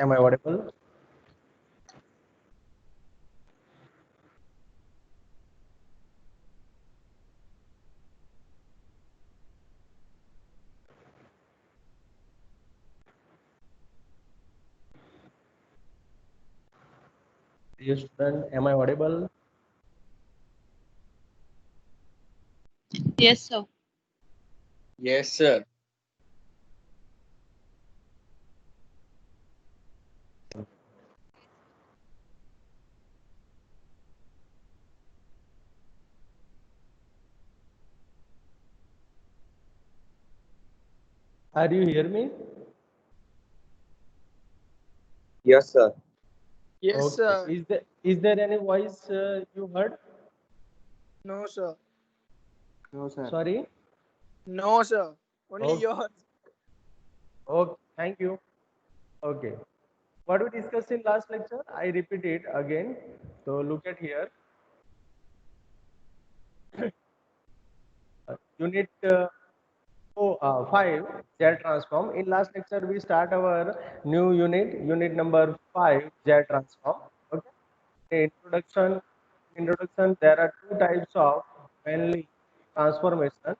Am I audible? Dear student, am I audible? Yes, sir. Yes, sir. Are you hear me? Yes, sir. Yes, Okay. sir. Is there any voice you heard? No, sir. No, sir. Sorry. No, sir. Only Okay. yours. Okay. Thank you. Okay. What we discussed in last lecture, I repeat it again. So look at here. Unit 5 Z transform. In last lecture, we start our new unit number 5 Z transform. Okay. In introduction, there are two types of mainly transformation.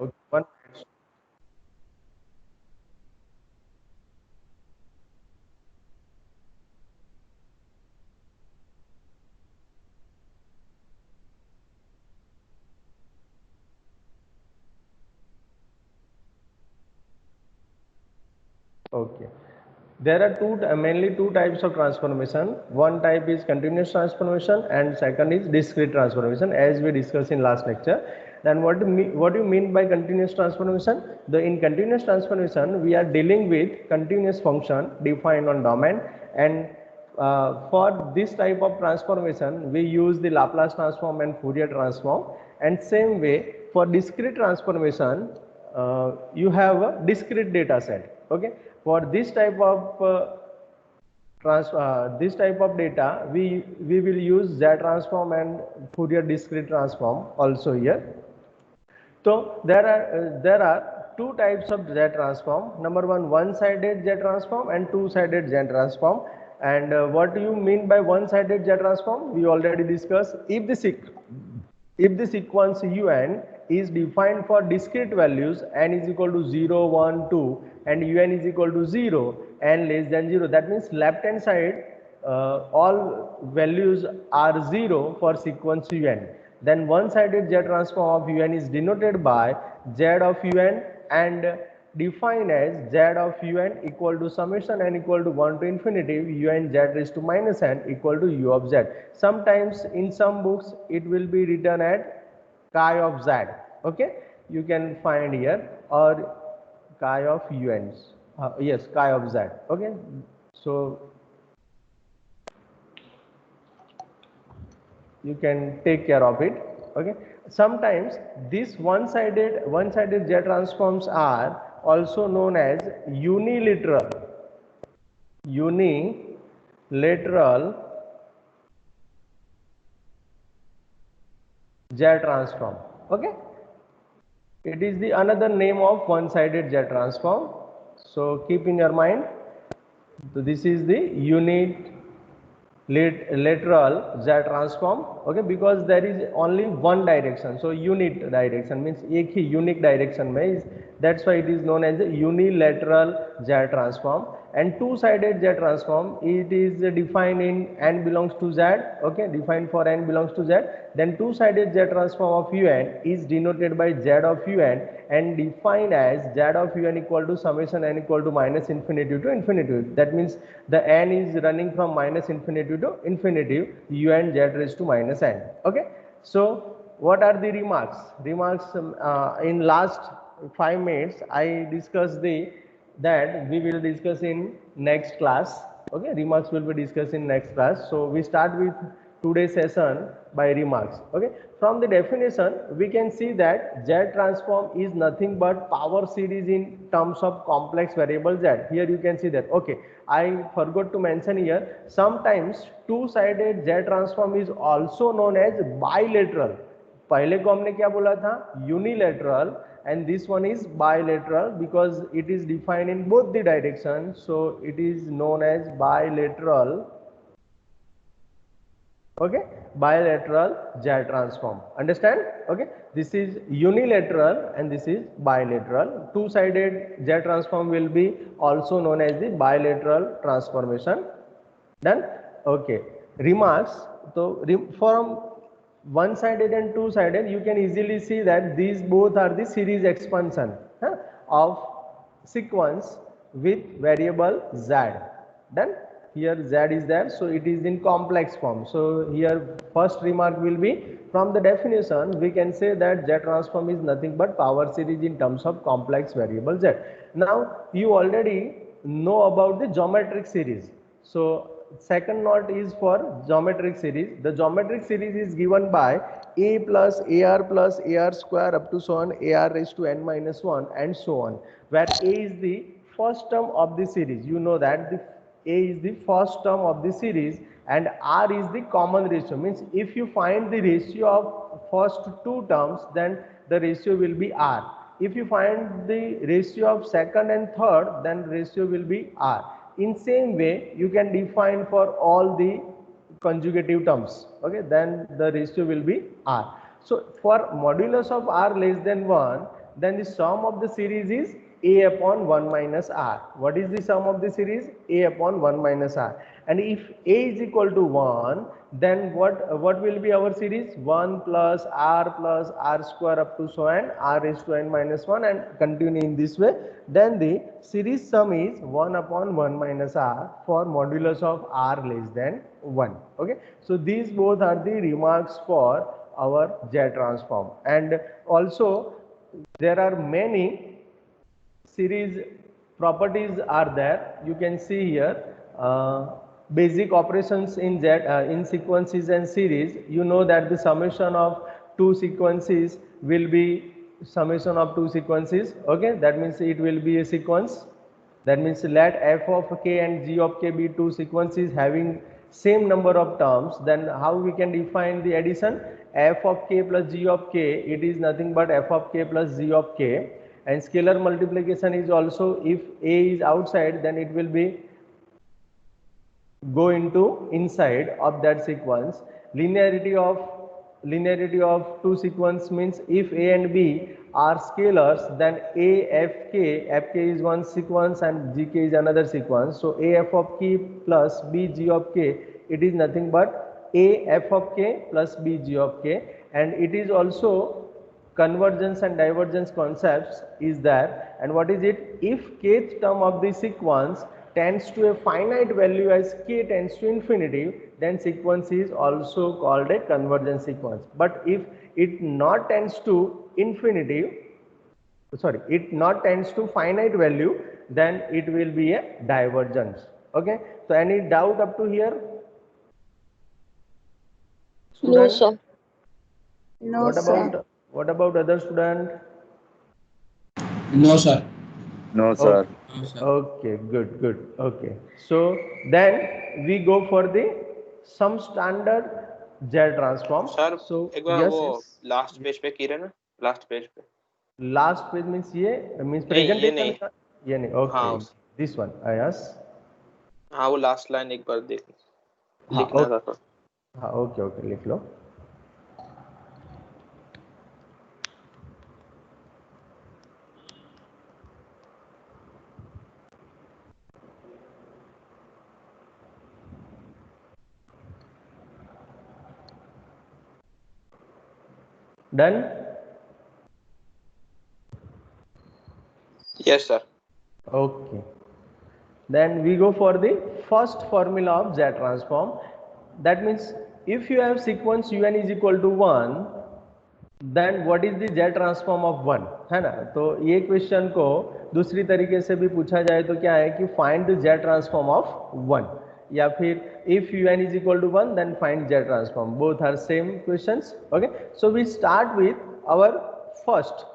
Okay. One minute. Okay. There are mainly two types of transformation. One type is continuous transformation and second is discrete transformation as we discussed in last lecture. Then what do you mean by continuous transformation? In continuous transformation we are dealing with continuous function defined on domain, and for this type of transformation we use the Laplace transform and Fourier transform, and same way for discrete transformation you have a discrete data set. Okay, for this type of data we will use Z transform and Fourier discrete transform also here. So there are two types of Z transform. Number one-sided Z transform and two-sided Z transform. And what do you mean by one-sided Z transform? We already discussed. If the sequence un is defined for discrete values n is equal to 0, 1, 2, and un is equal to 0 and less than 0, that means left hand side all values are 0 for sequence un, then one-sided Z transform of un is denoted by Z of un and defined as Z of un equal to summation n equal to 1 to infinity un z raised to minus n equal to u of z. Sometimes in some books it will be written at chi of z. Okay, you can find here, or chi of uns. Yes, chi of z. Okay, so you can take care of it. Okay, sometimes these one sided Z transforms are also known as unilateral Z transform. Okay, it is the another name of one sided Z transform, so keep in your mind. So this is the unit lateral Z transform. Okay, because there is only one direction, so unit direction means एक ही unique direction में is, that's why it is known as a unilateral Z transform. And two sided Z transform, it is defined in n belongs to Z. Okay, defined for n belongs to Z, then two sided Z transform of un is denoted by Z of un and defined as Z of un equal to summation n equal to minus infinity to infinity. That means the n is running from minus infinity to infinity un z raised to minus n. Okay, so what are the remarks? In last 5 minutes I discussed that we will discuss in next class. Okay, remarks will be discussed in next class. So we start with today's session by remarks. Okay, from the definition we can see that Z transform is nothing but power series in terms of complex variable Z. Here you can see that. Okay, I forgot to mention here, sometimes two sided Z transform is also known as bilateral. पहले को हमने क्या बोला था, unilateral, and this one is bilateral because it is defined in both the directions, so it is known as bilateral. Okay, bilateral Z transform, understand? Okay, this is unilateral and this is bilateral. Two-sided Z transform will be also known as the bilateral transformation. Done? Okay, remarks. So from one-sided and two-sided, you can easily see that these both are the series expansion of sequence with variable Z. Then here Z is there, so it is in complex form. So here first remark will be, from the definition we can say that Z transform is nothing but power series in terms of complex variable Z. Now you already know about the geometric series. So second note is for geometric series. The geometric series is given by a plus ar square up to so on ar raised to n minus 1 and so on, where a is the first term of the series. You know that the a is the first term of the series and r is the common ratio. Means if you find the ratio of first two terms, then the ratio will be r. If you find the ratio of second and third, then ratio will be r. In same way, you can define for all the conjugative terms. Okay, then the ratio will be r. So for modulus of r less than 1, then the sum of the series is a upon 1 minus r. What is the sum of the series? A upon 1 minus r. And if a is equal to 1, then what will be our series? 1 plus r square up to so and r raised to n minus 1 and continue in this way. Then the series sum is 1 upon 1 minus r for modulus of r less than 1. Okay, so these both are the remarks for our Z transform. And also there are many series properties are there. You can see here basic operations in Z in sequences and series. You know that the summation of two sequences will be summation of two sequences. Okay, that means it will be a sequence. That means let f of k and g of k be two sequences having same number of terms. Then how we can define the addition? F of k plus g of k, it is nothing but f of k plus g of k. And scalar multiplication is also, if a is outside, then it will be go into inside of that sequence. Linearity of two sequence means if a and b are scalars, then a fk is one sequence and gk is another sequence. So a f of k plus b g of k, it is nothing but a f of k plus b g of k. And it is also convergence and divergence concepts is there. And what is it? If kth term of the sequence tends to a finite value as k tends to infinity, then sequence is also called a convergent sequence. But if it not tends to finite value, then it will be a divergence. Okay, so any doubt up to here? No, Student? sir. No, sir. What about other student? No, sir. No, sir. Okay, good. Okay, so then we go for the some standard Z transform. Sir So एक बार yes, वो yes. Last page पे की रहे ना, last page पे Last page means ये means नहीं, ये presentation नहीं। का ये नहीं. Okay, हाँ, this one. Yes. हाँ वो लास्ट लाइन एक बार देख हाँ, लिखना था सर। हाँ, okay, लिख लो. Done? Yes, sir. Okay. Then we go for the first formula of Z transform. That means if you have sequence un is equal to 1, then what is the Z transform of 1? है ना? तो ये question को दूसरी तरीके से भी पूछा जाए तो क्या है कि find the Z transform of 1, या फिर if un is equal to 1, then find Z transform. Both are same questions. Okay, so we start with our first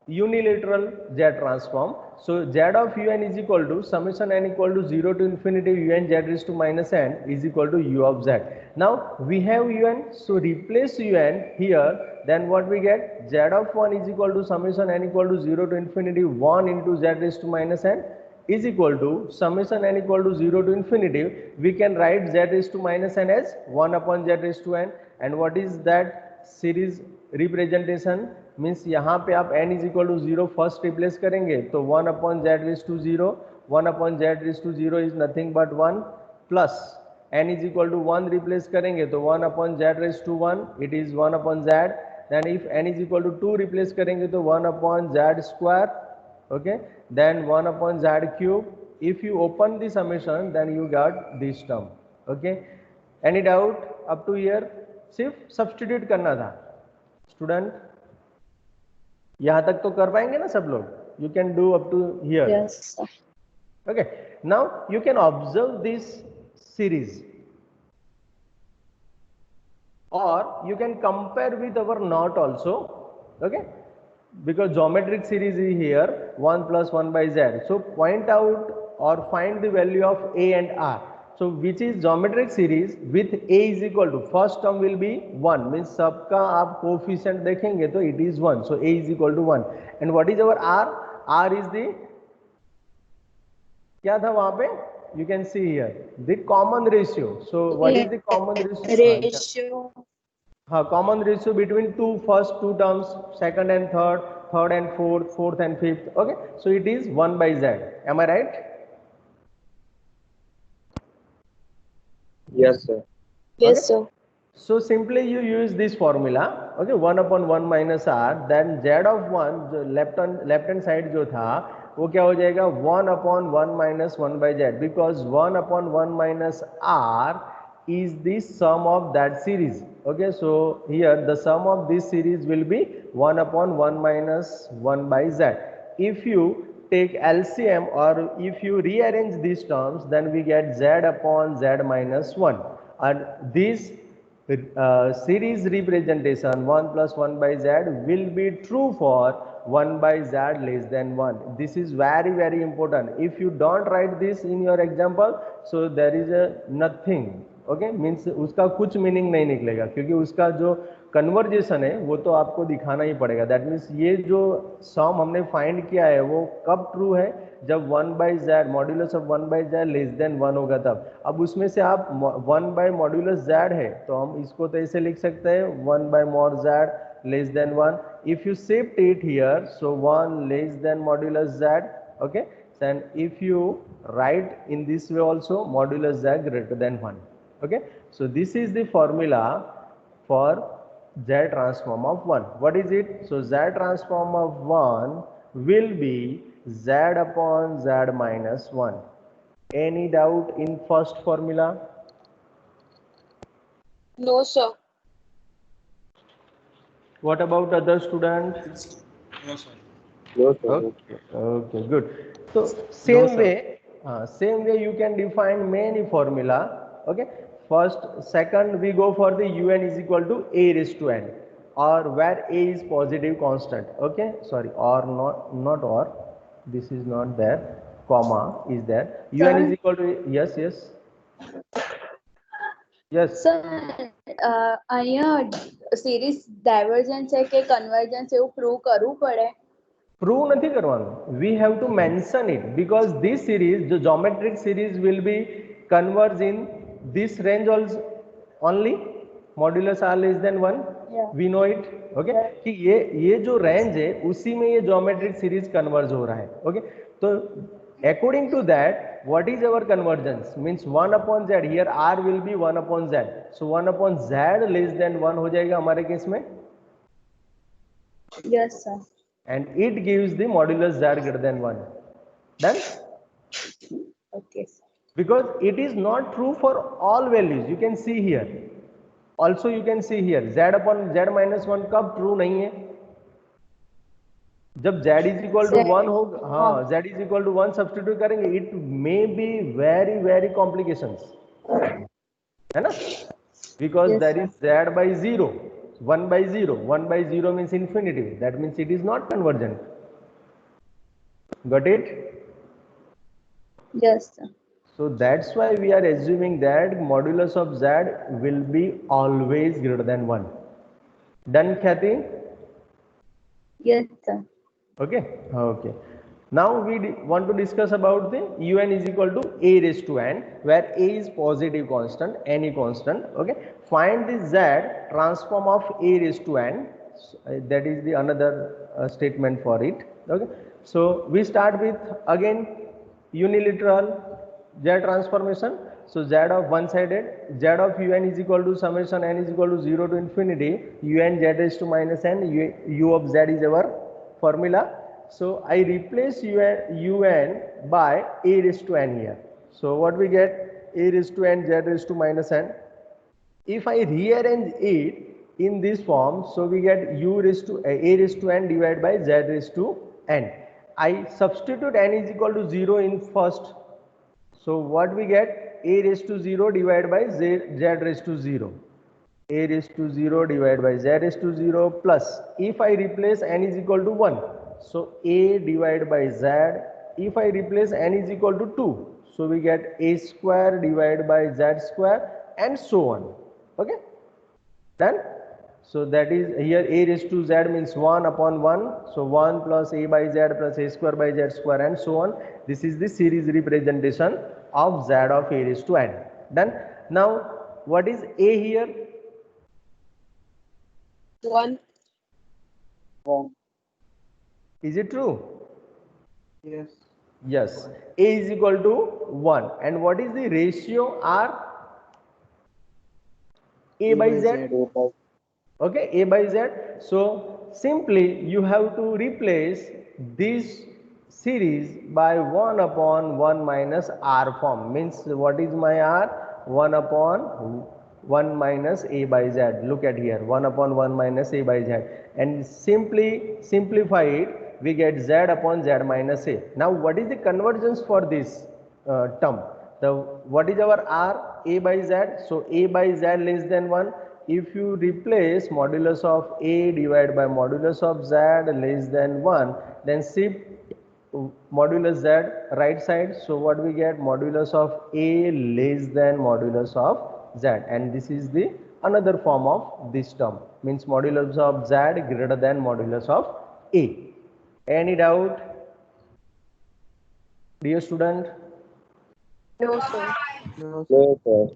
unilateral Z transform. So z of un is equal to summation n equal to 0 to infinity un z raised to minus n is equal to u of z. Now we have un, so replace un here, then what we get, z of 1 is equal to summation n equal to 0 to infinity 1 into z raised to minus n is equal to summation n equal to 0 to infinity, we can write z raised to minus n as 1 upon z raised to n. And what is that series representation, means यहाँ पे आप n is equal to 0 first replace करेंगे तो 1 upon Z raise to 0, 1 upon Z raise to 0 is nothing but 1 plus n is equal to 1 replace करेंगे तो 1 upon Z raise to 1 it is 1 upon Z. Then if n is equal to 2 replace करेंगे तो 1 upon Z square. Okay, then 1 upon Z cube. If you open the summation then you get this term. Okay, any doubt up to here? सिर्फ substitute करना था student, यहां तक तो कर पाएंगे ना सब लोग? You can do up to here. Yes, sir. Okay, now you can observe this series or you can compare with our knot also. Okay, because geometric series is here 1 plus 1 by z, so point out or find the value of a and r. So which is geometric series with a is equal to, first term will be 1, means सबका आप coefficient देखेंगे तो it is 1, so a is equal to 1. And what is our r? r is the, क्या था वहां पे? You can see here the common ratio. So what is the common ratio? Ratio. हाँ, common ratio between first two terms, second and third and fourth and fifth. Okay, so it is 1 by z. Am I right? Yes, sir. Yes, sir. So simply you use this formula. Okay, 1 upon 1 minus r, then z of 1 जो left hand side जो था वो क्या हो जाएगा 1 upon 1 minus 1 by z, because 1 upon 1 minus r is the sum of that series. Okay, so here the sum of this series will be 1 upon 1 minus 1 by z. If you take LCM or if you rearrange these terms, then we get z upon z minus 1, and this series representation 1 plus 1 by z will be true for 1 by z less than 1. This is very very important. If you don't write this in your example, so there is a nothing. Okay, means उसका कुछ meaning नहीं निकलेगा, क्योंकि उसका जो conversation है वो तो आपको दिखाना ही पड़ेगा. दैट मीन्स ये जो सम हमने फाइंड किया है वो कब ट्रू है, जब 1 by Z modulus of 1 by Z less than 1 होगा तब. अब उसमें से आप 1 बाई मॉड्यूलस जेड है तो हम इसको तो ऐसे लिख सकते हैं 1 by mod Z less than 1. If you shift it here, so 1 less than modulus Z. Okay, then if you write in this way also, modulus z greater than 1. Okay, so this is the formula for z transform of 1. What is it? So z transform of 1 will be z upon z minus 1. Any doubt in first formula? No, sir. What about other students? No, sir. Okay, good. So same way you can define many formula. Okay, first, second, we go for the un is equal to a raised to n, or where a is positive constant. Okay, sorry, or not or, this is not there, comma is there. Un is equal to, yes. Sir, અહીંયા series divergence છે કે convergence એવું prove કરવું પડે? Prove नहीं करवाना. We have to mention it, because this series जो geometric series will be converge in this range only modulus are less than 1. We know it. Okay, कि ये जो रेंज है उसी में ये ज्योमेट्रिक सीरीज कन्वर्ज हो रहा है. ओके, तो according to that what is our convergence, means 1 upon z, here r will be 1 upon z, so 1 upon z less than 1 हो जाएगा हमारे केस में. Yes, sir. And it gives the modulus z greater than 1. Done? Okay, sir. Because it is not true for all values. You can see here. Also you can see here z upon z minus 1 कब true नहीं है? जब z is equal to 1 होगा, हाँ, z is equal to 1 substitute करेंगे, it may be very very complications, है ना? Because Yes, there is z by 0. 1 by 0 means infinity, that means it is not convergent. Got it? Yes, sir. So that's why we are assuming that modulus of z will be always greater than 1. Done, Khyati? Yes, sir. Okay. Okay. Now we want to discuss about the un is equal to a raised to n, where a is positive constant, any constant. Okay. Find the z transform of a raised to n. That is the another statement for it. Okay. So we start with again unilateral z transformation. So z of one sided, z of un is equal to summation n is equal to 0 to infinity un z raised to minus n, u of z is our formula. So I replace un by a raised to n here. So what we get? A raised to n z raised to minus n. If I rearrange it in this form, so we get u raised to a raised to n divided by z raised to n. I substitute n is equal to 0 in first. So what we get? A raised to 0 divided by z raised to 0. A raised to 0 divided by z raised to 0 plus, if I replace n is equal to 1, so a divided by z, if I replace n is equal to 2, so we get a square divided by z square and so on. Okay, done. So that is here a raised to z means 1 upon 1, so 1 plus a by z plus a square by z square and so on. This is the series representation of z of a raised to n. Done. Now what is a here? 1. Is it true? Yes. Yes. A is equal to 1. And what is the ratio R? A by Z. Okay, A by Z. So simply you have to replace this series by 1 upon 1 minus R form. Means what is my R? 1 upon 1 minus A by Z. Look at here, 1 upon 1 minus A by Z. And simply simplify it, we get Z upon Z minus A. Now what is the convergence for this term? What is our R? A by Z. So A by Z less than 1. If you replace modulus of A divided by modulus of Z less than 1, then shift modulus Z right side. So what we get? Modulus of A less than modulus of Z, and this is the another form of this term, means modulus of Z greater than modulus of A. Any doubt, dear student? No, sir. No, sir.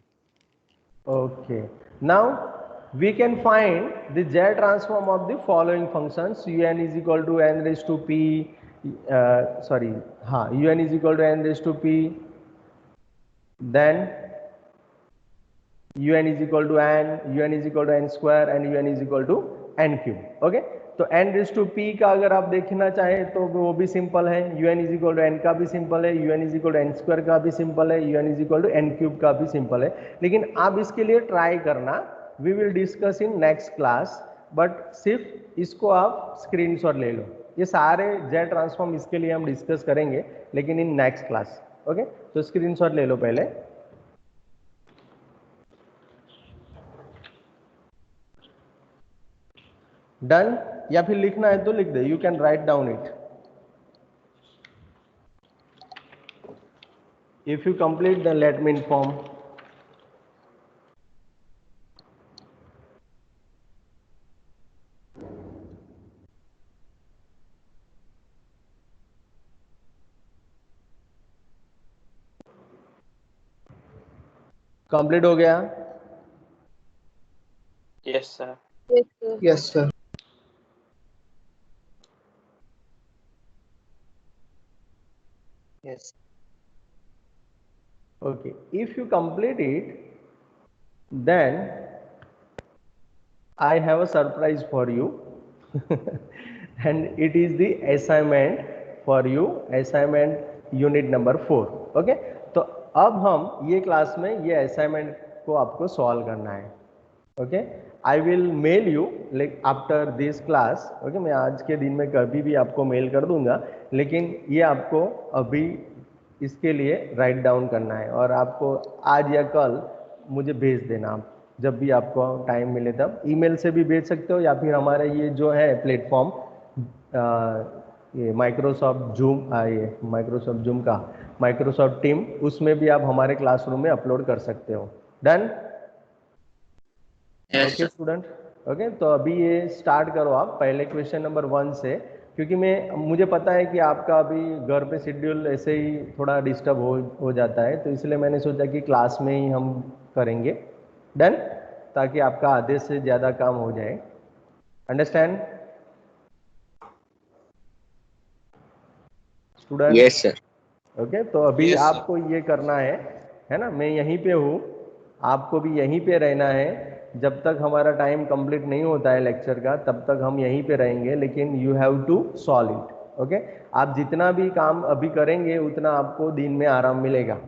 Okay. Now we can find the Z transform of the following functions. Un is equal to n raised to p. Un is equal to n raised to p. Then un is equal to n, un is equal to n square and un is equal to n cube. Okay. तो n raise to p का अगर आप देखना चाहें तो वो भी simple है, un is equal to n का भी सिंपल है, un is equal to n square का भी सिंपल है, un is equal to n cube का भी सिंपल है. लेकिन आप इसके लिए ट्राई करना, we will discuss in next class, but सिर्फ इसको आप स्क्रीनशॉट ले लो. ये सारे जेड ट्रांसफॉर्म इसके लिए हम डिस्कस करेंगे लेकिन इन नेक्स्ट क्लास. ओके, तो स्क्रीनशॉट ले लो पहले. डन, या फिर लिखना है तो लिख दे, you can write down it. If you complete the let me inform. Complete हो गया? Yes sir. Yes, sir. Yes, sir. Yes. Okay, if you complete it, then I have a surprise for you and it is the assignment for you, assignment unit number 4. okay, तो अब हम ये class में ये assignment को आपको solve करना है. Okay, I will mail you like after this class. Okay, मैं आज के दिन में कभी भी आपको मेल कर दूंगा, लेकिन ये आपको अभी इसके लिए राइट डाउन करना है और आपको आज या कल मुझे भेज देना. आप जब भी आपको टाइम मिले तब ईमेल से भी भेज सकते हो, या फिर हमारे ये जो है प्लेटफॉर्म ये माइक्रोसॉफ्ट जूम, ये माइक्रोसॉफ्ट जूम का माइक्रोसॉफ्ट टीम, उसमें भी आप हमारे क्लासरूम में अपलोड कर सकते हो। डन? Okay student, okay. तो अभी ये स्टार्ट करो आप पहले क्वेश्चन नंबर 1 से, क्योंकि मुझे पता है कि आपका अभी घर पे शेड्यूल ऐसे ही थोड़ा डिस्टर्ब हो जाता है, तो इसलिए मैंने सोचा कि क्लास में ही हम करेंगे। डन? ताकि आपका आधे से ज़्यादा काम हो जाए। Understand student? Yes sir. Okay, तो अभी Yes, sir. आपको ये करना है ना, मैं यहीं पे हूँ, आपको भी यहीं पे रहना है। जब तक हमारा टाइम कंप्लीट नहीं होता है लेक्चर का, तब तक हम यहीं पे रहेंगे, लेकिन you have to solve it. Okay, आप जितना भी काम अभी करेंगे उतना आपको दिन में आराम मिलेगा।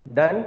डन?